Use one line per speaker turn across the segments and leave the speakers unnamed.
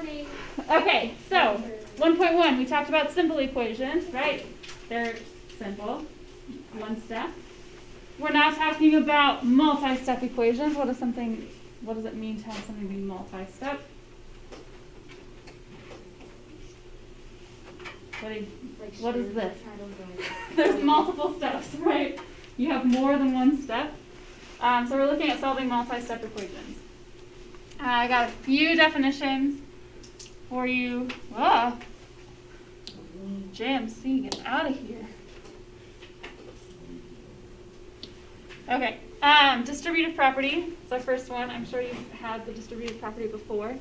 morning.
Okay, so 1.1, we talked about simple equations, right? They're simple, one step. We're now talking about multi-step equations. What does it mean to have something be multi-step? What is this? There's multiple steps, right? You have more than one step. So we're looking at solving multi-step equations. I got a few definitions for you. Whoa. JMC, get out of here. Okay, distributive property is our first one. I'm sure you've had the distributive property before.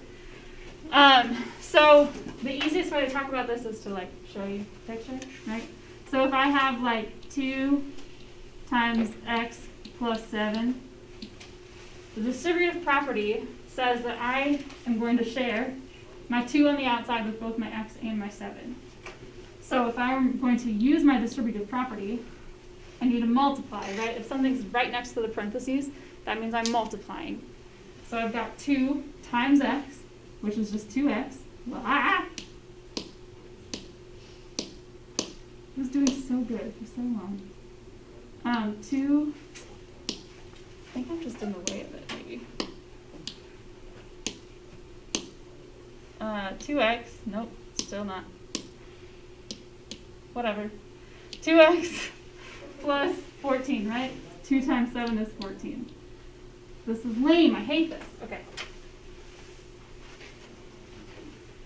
So the easiest way to talk about this is to like show you a picture, right? So if I have like 2 times x plus 7, the distributive property says that I am going to share my 2 on the outside with both my x and my 7. So if I'm going to use my distributive property, I need to multiply, right? If something's right next to the parentheses, that means I'm multiplying. So I've got 2 times x, which is just 2x. I was doing so good for so long. 2, I think I'm just in the way of it, maybe. 2x, nope, still not. Whatever. 2x plus 14, right? 2 times 7 is 14. This is lame, I hate this. Okay.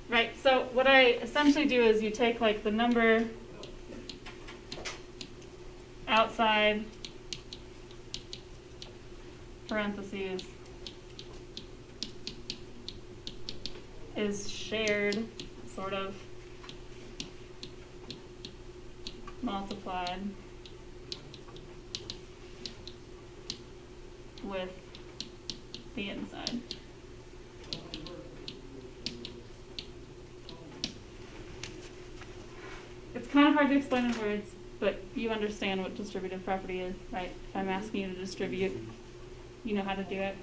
Right, so what I essentially do is you take like the number outside parentheses is shared, sort of, multiplied with the inside. It's kind of hard to explain in words, but you understand what distributive property is, right? If I'm asking you to distribute, you know how to do it.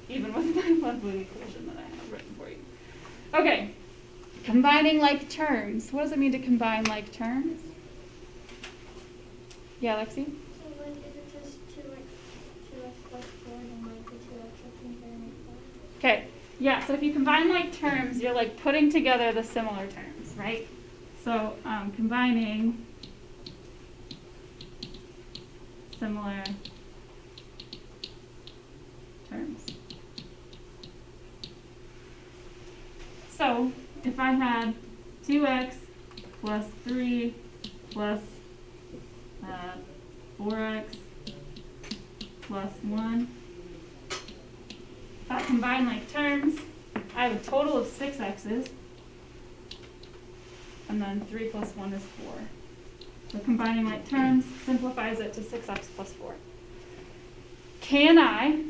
Even with my lovely equation that I have written for you. Okay, combining like terms. What does it mean to combine like terms? Yeah, Lexi?
So like if it's just 2x plus 4, then like the 2x is going to make 4.
Okay, yeah, so if you combine like terms, you're like putting together the similar terms, right? So combining similar terms. So if I had 2x plus 3 plus 4x plus 1, if I combine like terms, I have a total of 6 x's, and then 3 plus 1 is 4. So combining like terms simplifies it to 6x plus 4. Can I,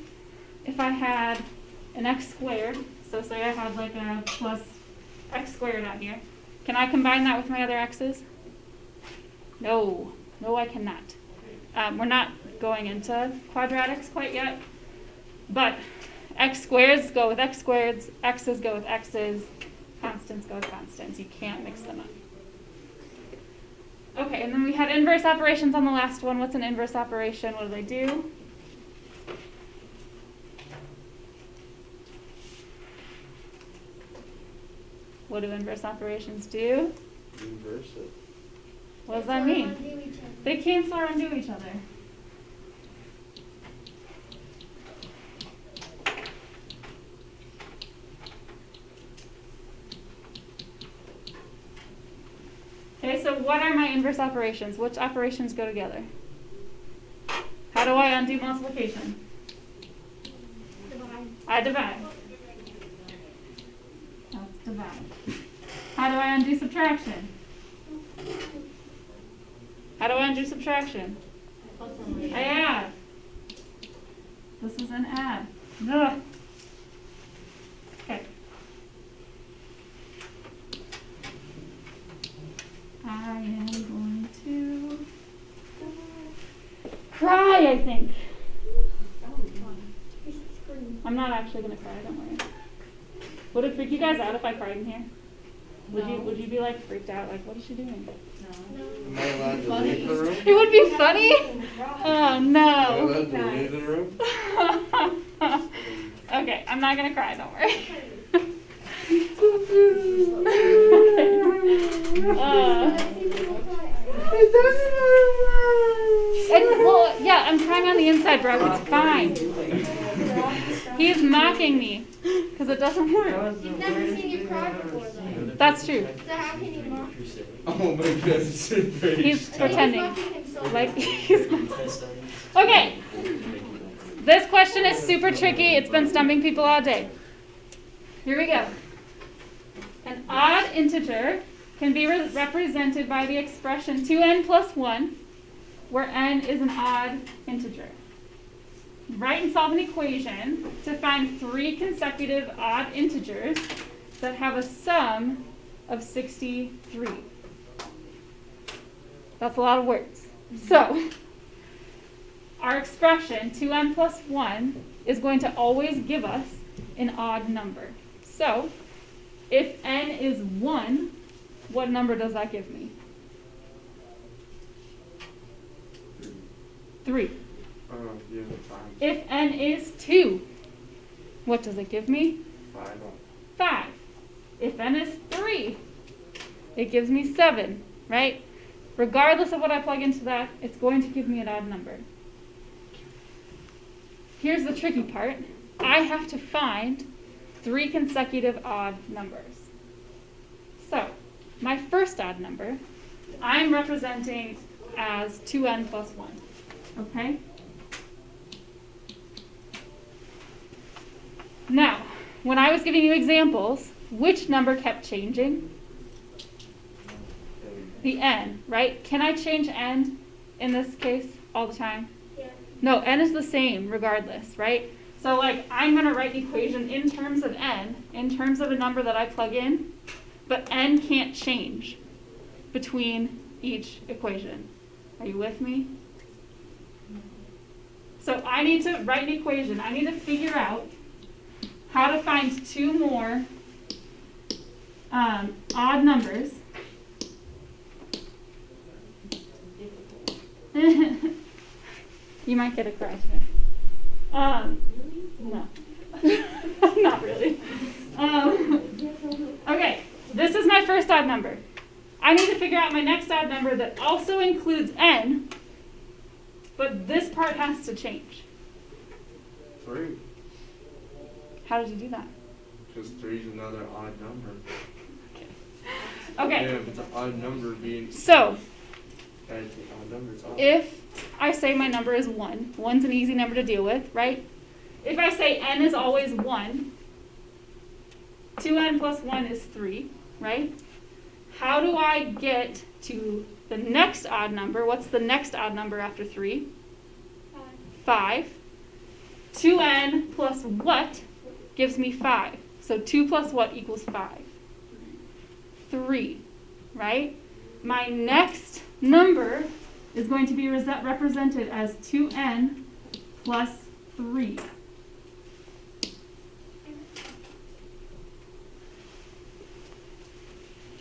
if I had an x squared, so say I had like a plus x squared out here, can I combine that with my other x's? No, I cannot. We're not going into quadratics quite yet, but x squareds go with x squareds, x's go with x's, constants go with constants. You can't mix them up. Okay, and then we had inverse operations on the last one. What's an inverse operation? What do they do? What do inverse operations do?
Inverse it.
What does that mean?
Undo each other.
They cancel or undo each other. Okay, so what are my inverse operations? Which operations go together? How do I undo multiplication?
Divide.
I divide. That's divide. How do I undo subtraction? How do I undo subtraction? I add. This is an add. Ugh. Okay. I am going to cry, I think. I'm not actually gonna cry, don't worry. Would it freak you guys out if I cried in here? Would you be like freaked out, like what is she doing?
Am I allowed to leave the room?
It would be funny. Oh
Am I
no.
allowed to leave the room?
Okay, I'm not gonna cry, don't worry. Well, yeah, I'm crying on the inside, bro. It's fine. He's mocking me because it doesn't work.
You've never seen you cry before, though.
That's true.
So how can you mock?
Oh my goodness.
He's pretending.
Mocking himself.
Like he's. Okay. This question is super tricky. It's been stumping people all day. Here we go. An odd integer can be represented by the expression 2n plus 1, where n is an odd integer. Write and solve an equation to find 3 consecutive odd integers that have a sum of 63. That's a lot of words. So, our expression 2n plus 1 is going to always give us an odd number. So, if n is 1, what number does that give me? 3.
Yeah, 5.
If n is 2, what does it give me?
5.
5. If n is 3, it gives me 7, right? Regardless of what I plug into that, it's going to give me an odd number. Here's the tricky part. I have to find 3 consecutive odd numbers. So, my first odd number, I'm representing as 2n plus 1. Okay? Now, when I was giving you examples, which number kept changing? The n, right? Can I change n in this case all the time?
Yeah.
No, n is the same regardless, right? So like I'm going to write the equation in terms of n, in terms of a number that I plug in, but n can't change between each equation. Are you with me? So I need to write an equation. I need to figure out how to find 2 more odd numbers. You might get a cry today. No. Not really. Okay, this is my first odd number. I need to figure out my next odd number that also includes n, but this part has to change.
3.
How did you do that?
Because 3 is another odd number.
Okay.
Yeah, if it's an odd number being
So,
added to an odd number, it's odd.
if I say my number is 1, 1's an easy number to deal with, right? If I say n is always 1, 2n plus 1 is 3, right? How do I get to the next odd number? What's the next odd number after 3? 5. 2n plus what gives me 5? So 2 plus what equals 5? 3, right? My next number is going to be represented as 2n plus 3.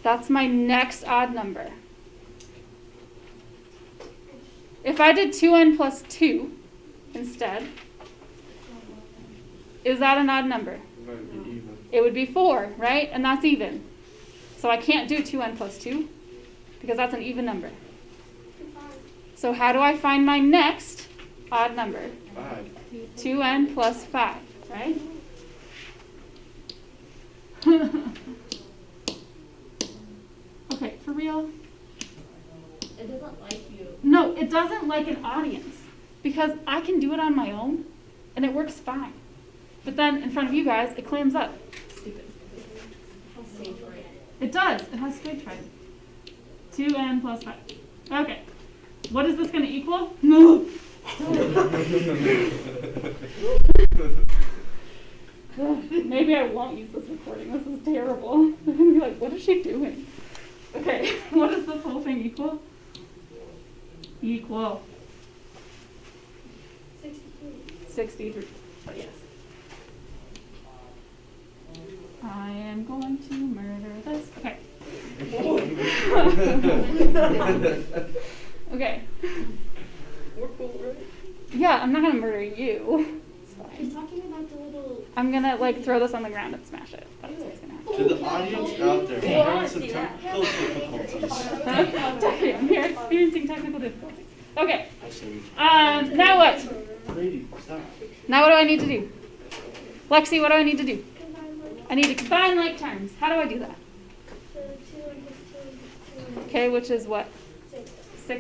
That's my next odd number. If I did 2n plus 2 instead, is that an odd number?
It might be even.
It would be 4, right? And that's even. So I can't do 2n plus 2 because that's an even number. So how do I find my next odd number?
5.
2n plus 5, right? Okay, for real?
It doesn't like you.
No, it doesn't like an audience because I can do it on my own and it works fine. But then in front of you guys, it clams up. Stupid.
Stage right.
It does. It has stage fright. 2n plus 5. Okay. What is this going to equal? No. Maybe I won't use this recording. This is terrible. They're going to be like, what is she doing? Okay. What does this whole thing equal? Equal
63.
63. But yes. I'm going to murder this. Okay. Okay. Yeah, I'm not gonna murder you. It's
He's
fine.
talking about the little.
I'm gonna like throw this on the ground and smash it. That's what's gonna happen.
To the audience out there, we're having some technical difficulties.
I'm here experiencing technical difficulties. Okay.
I say,
Now what?
Brady, stop.
Now what do I need to do? Lexi, what do I need to do?
Combine like
I need to combine like terms. How do I do that?
so 2 and plus 2 is 2 and
Okay, which is what?
6.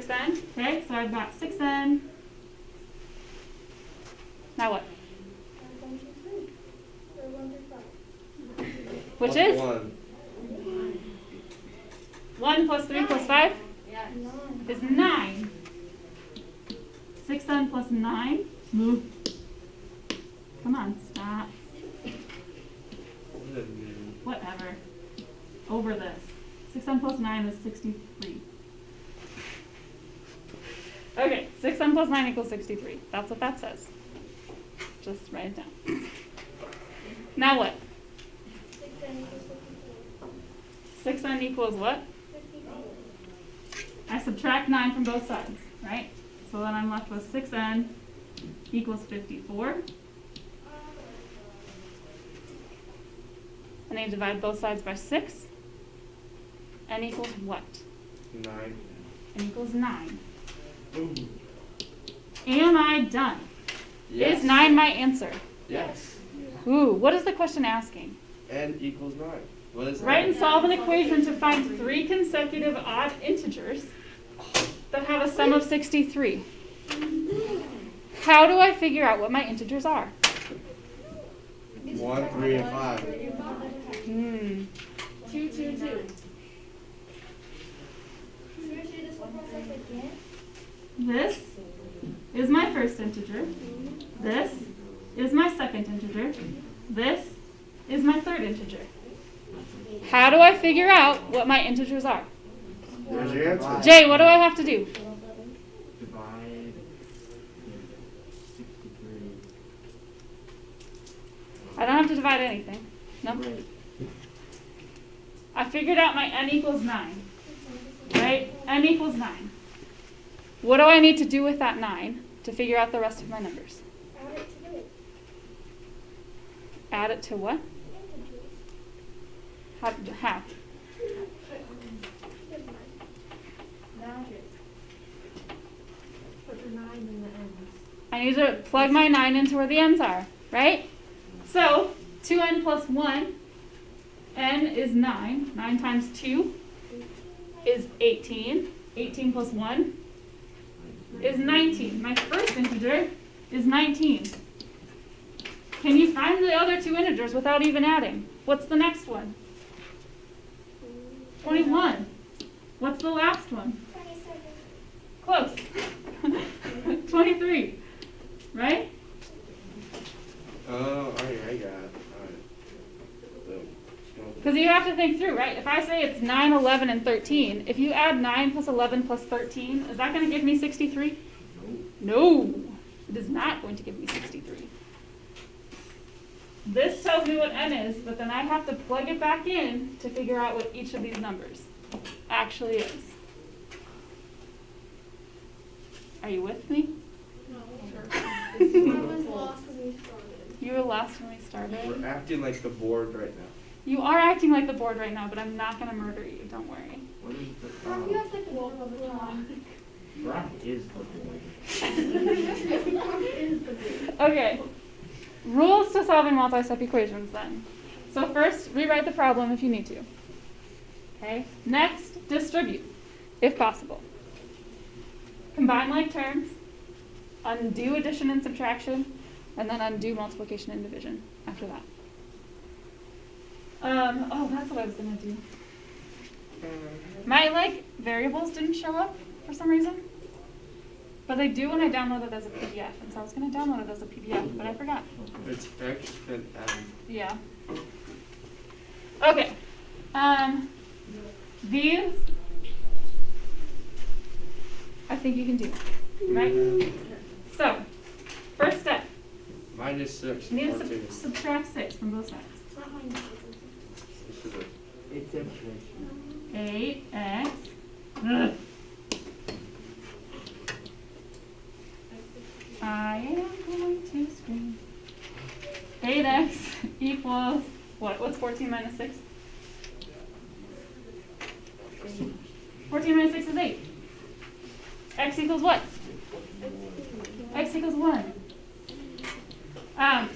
6n. Okay, so I've got 6n. Now what?
1 through 3. Or 1 through 5.
Which
Plus
is?
one.
1 plus 3 plus 5
Yeah.
9.
is 9. 6n plus 9. Move. Come on, stop. Whatever. Over this. 6n plus 9 is 63. Okay, 6n plus 9 equals 63. That's what that says. Just write it down. Now what?
6n equals 54.
6n equals what?
54.
I subtract 9 from both sides, right? So then I'm left with 6n equals 54. And I divide both sides by 6. N equals what?
9.
N equals 9.
Ooh.
Am I done?
Yes.
Is 9 my answer?
Yes.
Ooh, what is the question asking?
N equals 9. What is
Write and
that?
solve an equation to find 3 consecutive odd integers that have a sum of 63. How do I figure out what my integers are?
1, 3, and 5.
2, 2, 2.
Seriously, this whole process again?
This is my first integer. This is my second integer. This is my third integer. How do I figure out what my integers are?
There's your answer.
Jay, what do I have to do?
Divide 63.
I don't have to divide anything. No?
Right.
I figured out my n equals 9. Right? N equals 9. What do I need to do with that 9 to figure out the rest of my numbers?
Add it to it.
Add it to what?
Integers.
How?
Magic. Put the 9 in the ends.
I need to plug my 9 into where the n's are, right? So, 2n plus 1, n is 9. 9 times 2 is 18. 18 plus 1 is 19. My first integer is 19. Can you find the other two integers without even adding? What's the next one? 21. What's the last one?
27.
Close. 23. Right?
Oh, alright, I got it. Alright.
Because you have to think through, right? If I say it's 9, 11, and 13, if you add 9 plus 11 plus 13, is that going to give me 63? No. It is not going to give me 63. This tells me what n is, but then I have to plug it back in to figure out what each of these numbers actually is. Are you with me?
I was lost when we started.
You were lost when we started.
We're acting like the board right now.
You are acting like the board right now, but I'm not going to murder you. Don't worry.
What is the
You have to walk all the time.
Brock is the boy.
Okay. Rules to solving multi-step equations then. So first, rewrite the problem if you need to. Okay. Next, distribute, if possible. Combine like terms, undo addition and subtraction, and then undo multiplication and division after that. Oh, that's what I was gonna do. My variables didn't show up for some reason. But they do when I download it as a PDF, and so I was going to download it as a PDF, but I forgot.
It's X and M.
Yeah. Okay. These, I think you can do, right? So, first step,
Minus 6.
you need to
or 2.
subtract 6 from both sides.
It's not mine.
8x. Ugh. I am going to scream. 8x equals what? What's 14 minus 6? 14 minus 6 is 8. X equals what? X equals 1.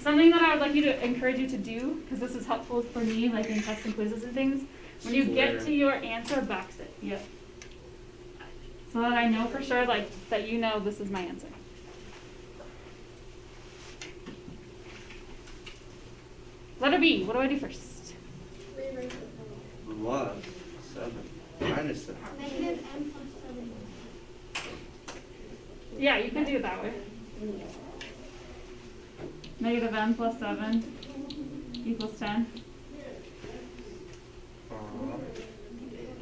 Something that I would like you to encourage you to do, because this is helpful for me, like in tests and quizzes and things, when you get to your answer, box it. Yep. So that I know for sure, like, that you know this is my answer. Letter B, what do I do first?
Rewrite it.
Plus 7 minus 7.
Negative m plus 7.
Yeah, you can do it that way. Negative m plus 7 equals 10.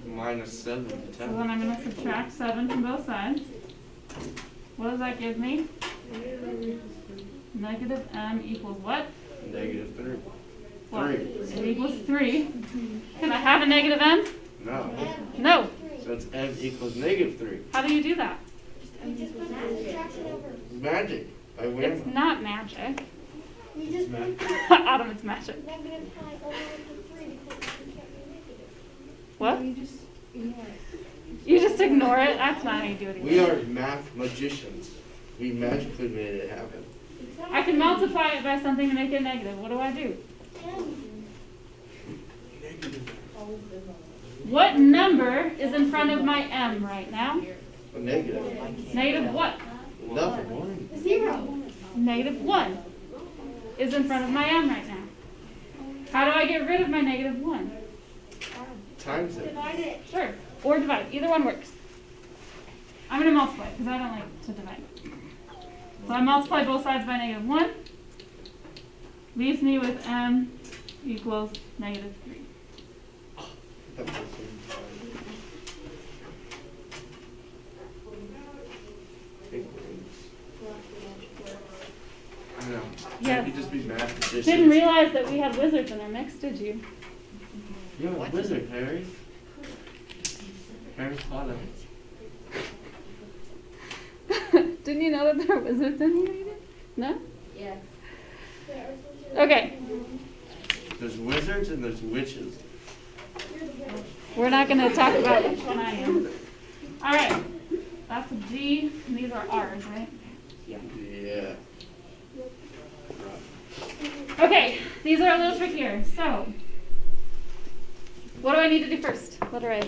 Minus 7 to
So
10.
then I'm going to subtract 7 from both sides. What does that give me? Negative m equals what?
Negative 3.
What?
3.
It equals 3. Can I have a negative m?
No.
No.
So it's m equals negative 3.
How do you do that?
You just put the subtraction over.
Magic. I
It's
win.
not magic.
You just put the
Adam, it's magic.
negative sign over the 3 because you can't be negative.
What?
You just ignore it.
You just ignore it? That's not how you do it
We
again.
are math magicians. We magically made it happen.
I can multiply it by something to make it negative. What do I do? What number is in front of my m right now?
A negative.
Negative what?
Nothing.
0.
Negative 1 is in front of my m right now. How do I get rid of my negative 1?
Times it.
Divide it.
Sure. Or divide. Either one works. I'm going to multiply because I don't like to divide. So I multiply both sides by negative 1. Leaves me with m equals negative 3.
I know.
Yes.
You just be math magicians.
Didn't realize that we had wizards in our mix, did you?
You're a wizard, Harry. Harry Potter.
Didn't you know that there are wizards in here? No?
Yes.
Okay.
There's wizards and there's witches.
We're not going to talk about which one I am. All right. That's a G, and these are R's, right?
Yeah.
Okay, these are a little trickier. So, what do I need to do first? Letter A.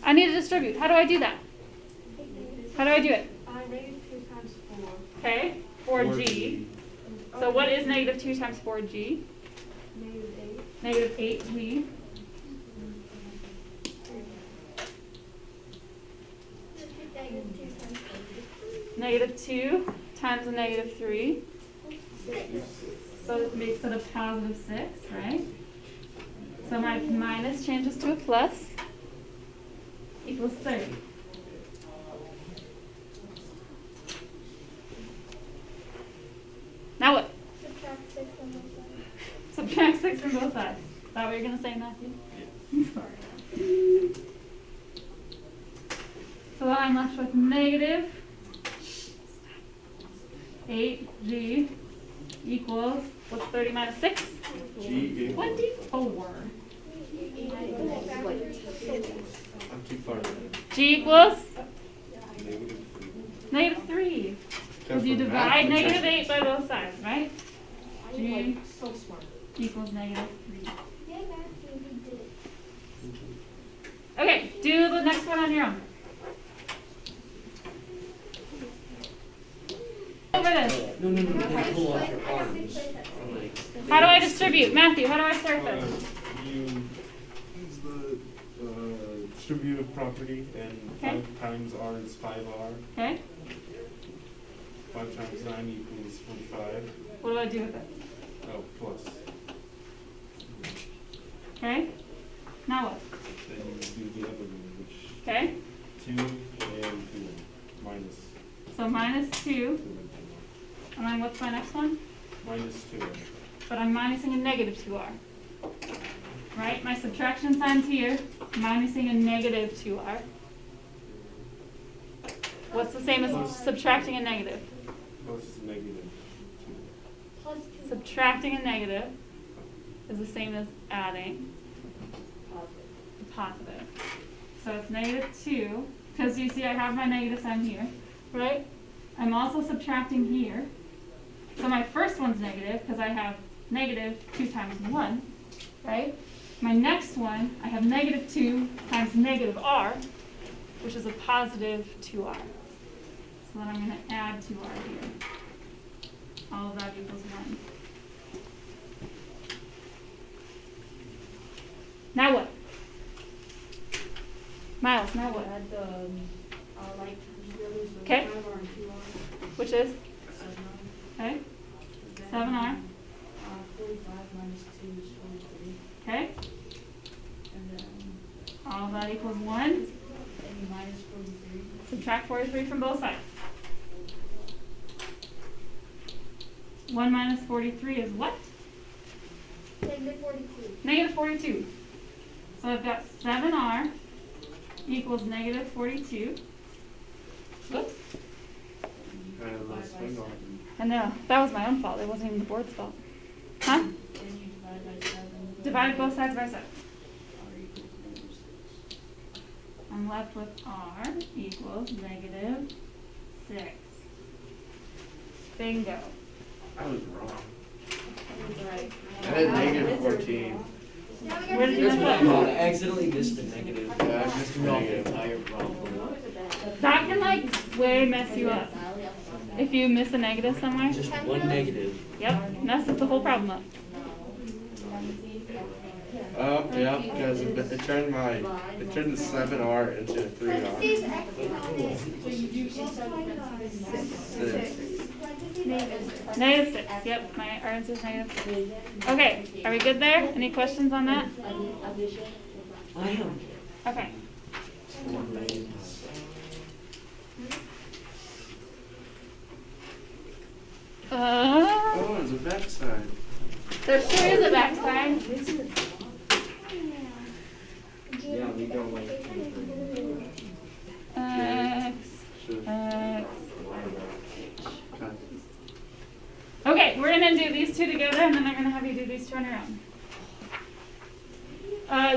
I need to distribute. How do I do that? How do I do it?
Negative 2 times 4.
Okay, 4G. So what is negative 2 times 4G?
Negative 8.
Negative 8G. Negative 2 times a negative 3. So it makes it a positive 6, right? So my minus changes to a plus. Equals 30. Now what?
Subtract 6 on both sides.
Subtract 6 from both sides. Is that what you're going to say, Matthew? So then I'm left with negative 8G equals, what's 30 minus 6?
G equals.
24.
I'm too far away.
G equals
Negative 3.
negative 3. Because
Except
you
for
divide
math
negative
magicians.
8 by both sides, right? G
So smart.
equals negative 3.
Yeah, Matthew, we did it.
Okay, do the next one on your own. Over this.
No. Pull off your arms.
How do I distribute? Matthew, how do I start this?
You use the distributive property, and
Okay.
5 times r is 5r.
Okay,
5 times 9 equals 45.
what do I do with it?
Oh, plus.
Okay, now what?
Then you do the other one, which
Okay,
2 and 2 minus
so minus 2,
2
and then what's my next one?
minus 2.
But I'm minusing a negative 2r. right? My subtraction sign's here, minusing a negative 2r. What's the same as subtracting a negative?
Plus negative 2.
Plus 2.
Subtracting a negative is the same as adding a positive. So it's negative 2, because you see I have my negative sign here, right? I'm also subtracting here. So my first one's negative, because I have negative 2 times 1, right? My next one, I have negative 2 times negative r, which is a positive 2r. So then I'm going to add 2r here. All of that equals 1. Now what? Miles, now what?
Add the, like, really, so
Okay.
5R and 2R,
Which is?
7R.
Okay.
Then,
7R.
45 minus 2 is 43.
Okay.
And then,
All of that equals 1.
any minus 43.
Subtract 43 from both sides. 1 minus 43 is what?
Negative 42.
Negative 42. So I've got 7r equals negative 42. Oops.
Kind of less swing on.
I know. That was my own fault. It wasn't even the board's fault. Huh?
Then you divide by 7.
Divide both sides by 7.
R equals negative 6.
I'm left with r equals negative 6. Bingo.
I was wrong.
Right.
I had negative 14.
Now we
Where
got
did
to
you
do
mess
the
up?
I accidentally missed the negative.
Yeah, I missed the negative.
Entire problem.
That can like way mess you up. If you miss a negative somewhere.
Just one negative.
Yep, messes the whole problem up.
Yeah, because it turned the 7r into a 3r.
Parentheses, X on it.
So you do inside parentheses.
6.
Negative 6. Yep, my answer is negative 6. Okay, are we good there? Any questions on that?
I am.
Okay.
Oh, there's a backside.
There sure is a backside.
Yeah, we don't like
X,
Should.
X.
Okay.
Okay, we're gonna do these two together, and then I'm gonna have you do these two on your own.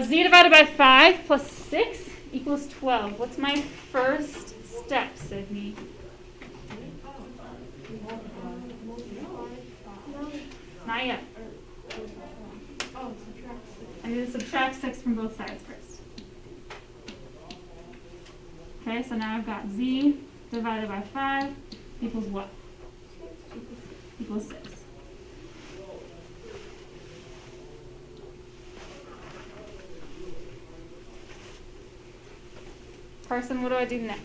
Z divided by 5 plus 6 equals 12. What's my first step, Sydney? Not yet.
Oh, subtract 6.
I need to subtract 6 from both sides first. Okay, so now I've got Z divided by 5 equals what? Equals 6. Carson, what do I do next?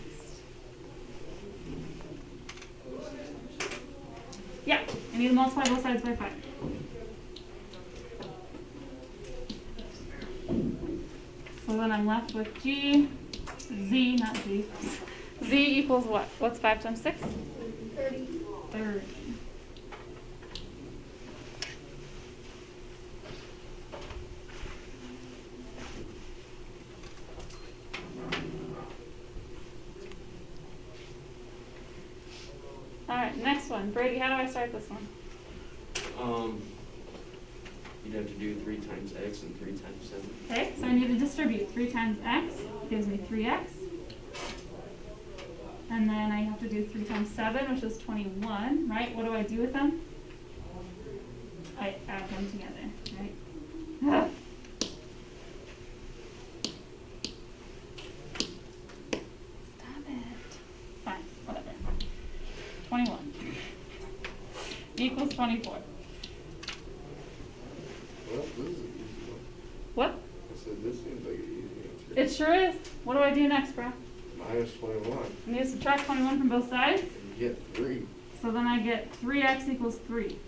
Yeah, I need to multiply both sides by 5. So then I'm left with Z, not G. Z equals what? What's 5 times 6?
30.
30. Alright, next one. Brady, how do I start this one?
You'd have to do 3 times x and 3 times 7.
Okay, so I need to distribute 3 times x gives me 3x. And then I have to do 3 times 7, which is 21, right? What do I do with them? I add them together, right? Ugh. Stop it. Fine, whatever. 21 equals 24.
Well, this is an easy one.
What?
I said, this seems like an easy
It
answer.
sure is. What do I do next, bro?
Minus 21.
I need to subtract 21 from both sides.
And you get 3.
So then I get 3x equals 3.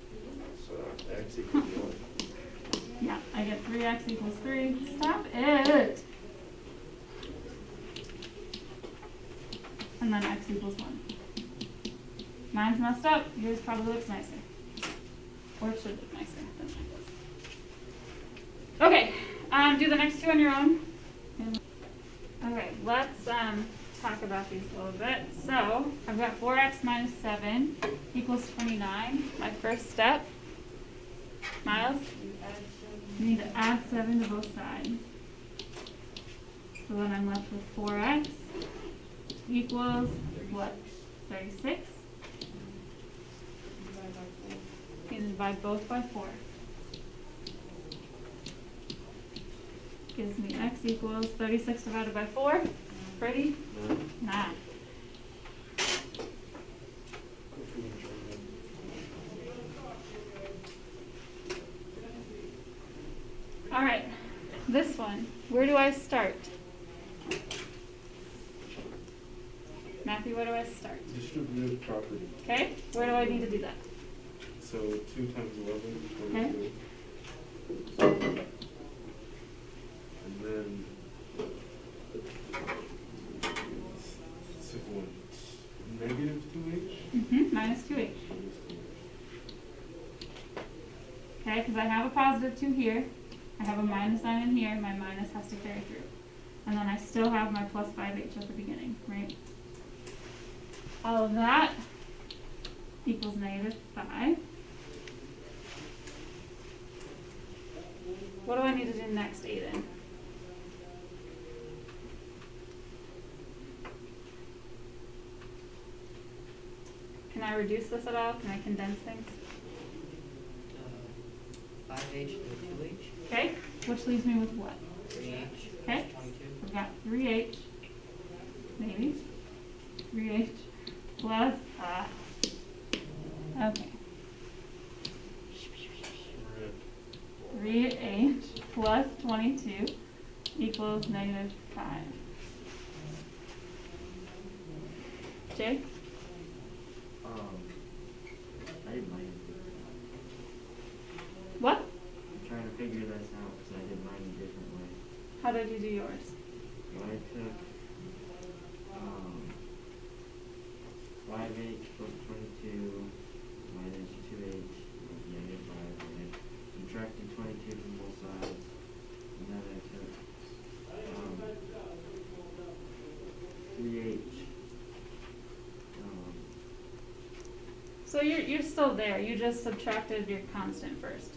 So x equals 1.
Yeah, I get 3x equals 3. Stop it! And then x equals 1. Mine's messed up. Yours probably looks nicer. Or it should look nicer than mine does. Okay, Do the next two on your own. Okay, let's talk about these a little bit. So I've got 4x minus 7 equals 29. My first step. Miles? You need to add 7 to both sides. So then I'm left with 4x equals what? 36? You can divide both by 4. Gives me x equals 36 divided by 4. Ready?
No.
Nah. All right, this one. Where do I start? Matthew, where do I start?
Distributive property.
Okay, where do I need to do that?
So 2 times 11, 22. And then second one, negative 2h.
Minus 2h. Okay, because I have a positive 2 here. I have a minus sign in here. My minus has to carry through. And then I still have my plus 5h at the beginning, right? All of that equals negative 5. What do I need to do next, Aiden? Can I reduce this at all? Can I condense things?
5h to 2h,
Okay, which leaves me with what?
3h,
Okay,
plus 22.
we've got 3h, maybe, 3h plus, okay. 3h plus 22 equals negative 5. Jake?
I did mine.
What?
I'm trying to figure this out because I did mine a different way.
How did you do yours?
So I took 5h plus 22 minus 2h equals negative 5. And I subtracted 22 from both sides. And then I took 3h.
So you're still there. You just subtracted your constant first.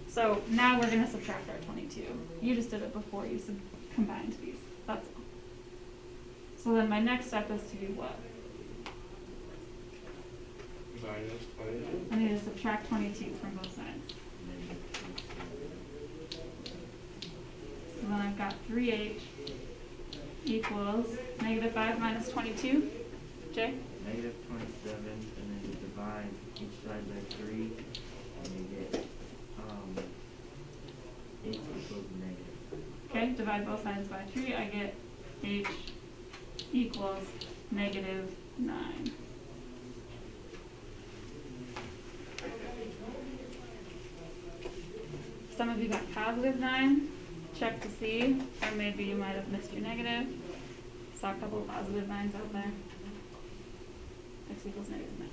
So now we're going to subtract our 22. You just did it before you combined these. That's all. So then my next step is to do what?
Minus 5.
I need to subtract 22 from both sides. So then I've got 3h equals negative 5 minus 22. Jay?
Negative 27, and then you divide each side by 3, and you get h equals negative.
Okay, divide both sides by 3. I get h equals negative 9. Some of you got positive 9. Check to see, or maybe you might have missed your negative. Saw a couple of positive 9s out there. X equals negative 9.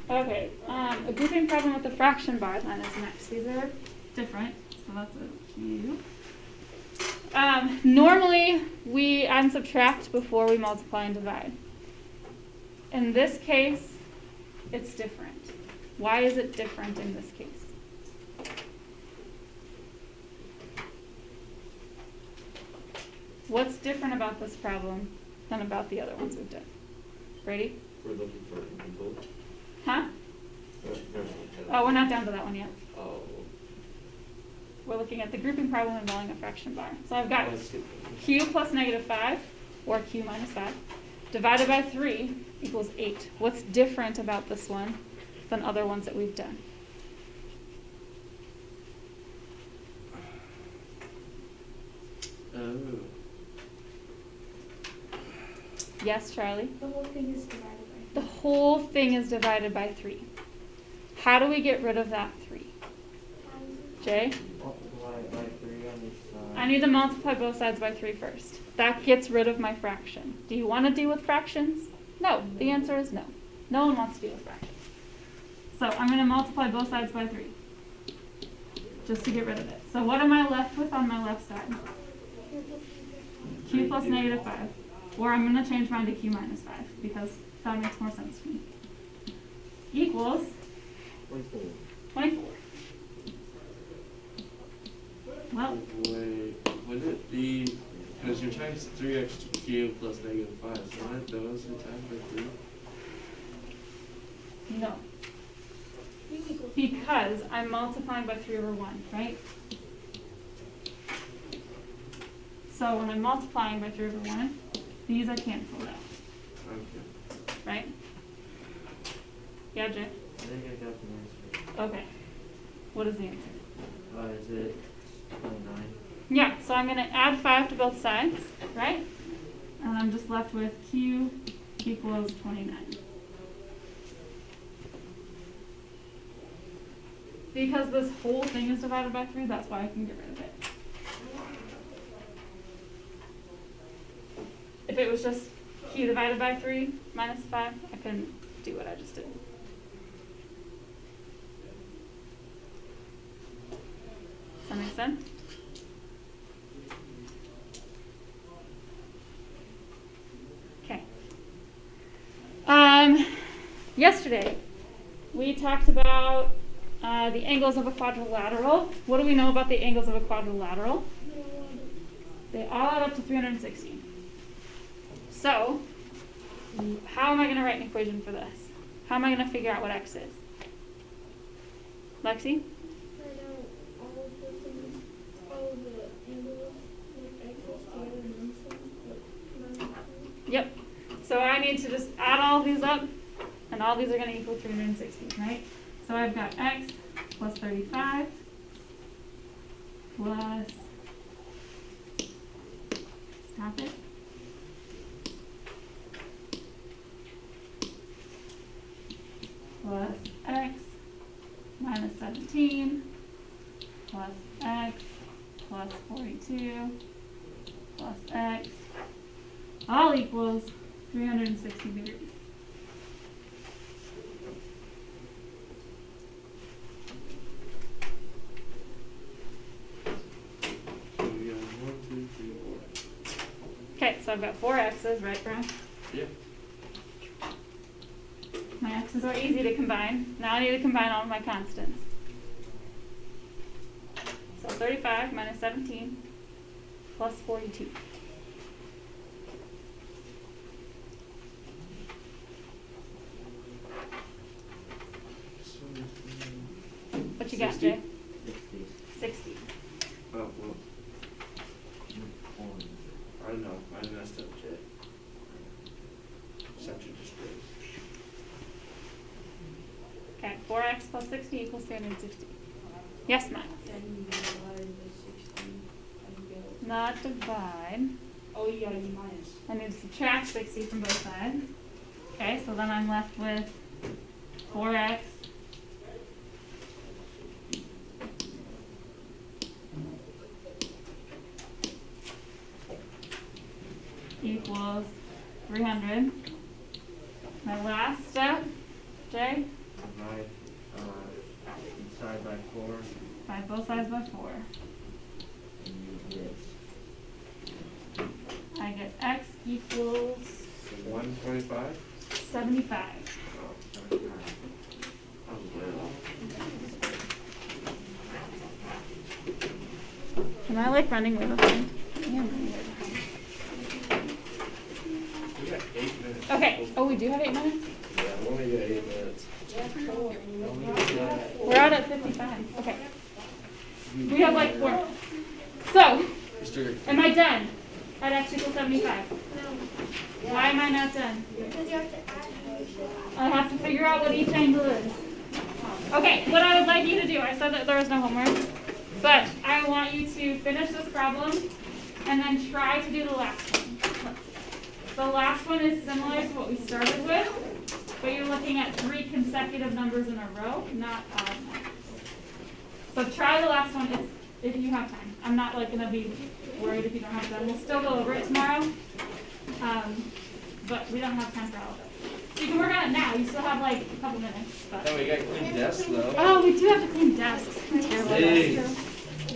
Okay, a grouping problem with the fraction bar then is next. These are different, so that's a few. Normally, we add and subtract before we multiply and divide. In this case, it's different. Why is it different in this case? What's different about this problem than about the other ones we've done? Brady?
We're looking for an equal.
Huh?
No.
Oh, we're not down to that one yet.
Oh.
We're looking at the grouping problem involving a fraction bar. So I've got
Let's skip
q plus negative 5, or q minus 5, divided by 3 equals 8. What's different about this one than other ones that we've done?
Oh.
Yes, Charlie?
The whole thing is divided by
The whole thing is divided by 3. How do we get rid of that 3? Jay?
multiply by 3 on each side.
I need to multiply both sides by 3 first. That gets rid of my fraction. Do you want to deal with fractions? No. The answer is no. No one wants to deal with fractions. So I'm going to multiply both sides by 3. just to get rid of it. So what am I left with on my left side? Q plus negative 5. Or I'm going to change mine to Q minus 5 because that makes more sense to me. Equals
24.
24. Well,
Wait, wouldn't it be, because you're times 3x cubed plus negative 5, so aren't those are times by 3?
no. Because I'm multiplying by 3 over 1, right? So when I'm multiplying by 3 over 1, these are canceled out,
Okay.
right? Yeah, Jay?
I think I got the answer.
Okay. What is the answer?
Is it 29?
Yeah, so I'm going to add 5 to both sides, right? And I'm just left with Q equals 29. Because this whole thing is divided by 3, that's why I can get rid of it. If it was just Q divided by 3 minus 5, I couldn't do what I just did. Does that make sense? Okay. Yesterday, we talked about the angles of a quadrilateral. What do we know about the angles of a quadrilateral? They all add up to 360. So, how am I going to write an equation for this? How am I going to figure out what x is? Lexi?
Write out all of the things, all of the angles, like axis together and then some, like,
Yep. So I need to just add all these up, and all these are going to equal 360, right? So I've got x plus 35 plus, stop it, plus x minus 17 plus x plus 42 plus x all equals 360 degrees.
So we got 1, 2, 3, 4.
Okay, so I've got 4 x's, right, Brian?
Yeah.
My x's are easy to combine. Now I need to combine all of my constants. So 35 minus 17 plus 42. What you got,
60?
Jay?
60.
60.
Oh, well,
Corn.
I know, I messed up, Jay. Such a disgrace.
Okay, 4x plus 60 equals 360. Yes, Miles?
Then you divide the 60 and go.
Not divide.
Oh, yeah, you minus.
I need to subtract 60 from both sides. Okay, so then I'm left with 4x equals 300. My last step, Jay,
Divide each side by 4,
divide both sides by 4.
and you get
I get x equals
125?
75.
Oh,
75.
oh, well.
Am I like running way behind? I am running way behind.
We got 8 minutes.
Okay. Oh, we do have 8 minutes?
Yeah, we only got 8 minutes.
We're out at 55. Okay. We have like 4 minutes. So, am I done at x equals 75?
No,
Why am I not done?
because you have to add more shit.
I have to figure out what each angle is. Okay, what I would like you to do, I said that there was no homework, but I want you to finish this problem and then try to do the last one. The last one is similar to what we started with, but you're looking at 3 consecutive numbers in a row, not odd numbers. So try the last one if you have time. I'm not like gonna be worried if you don't have time. We'll still go over it tomorrow, but we don't have time for all of it. So you can work on it now. You still have like a couple minutes. But.
Oh, we got clean desks though.
Oh, we do have to clean desks. I'm terrible that's
Hey.
true.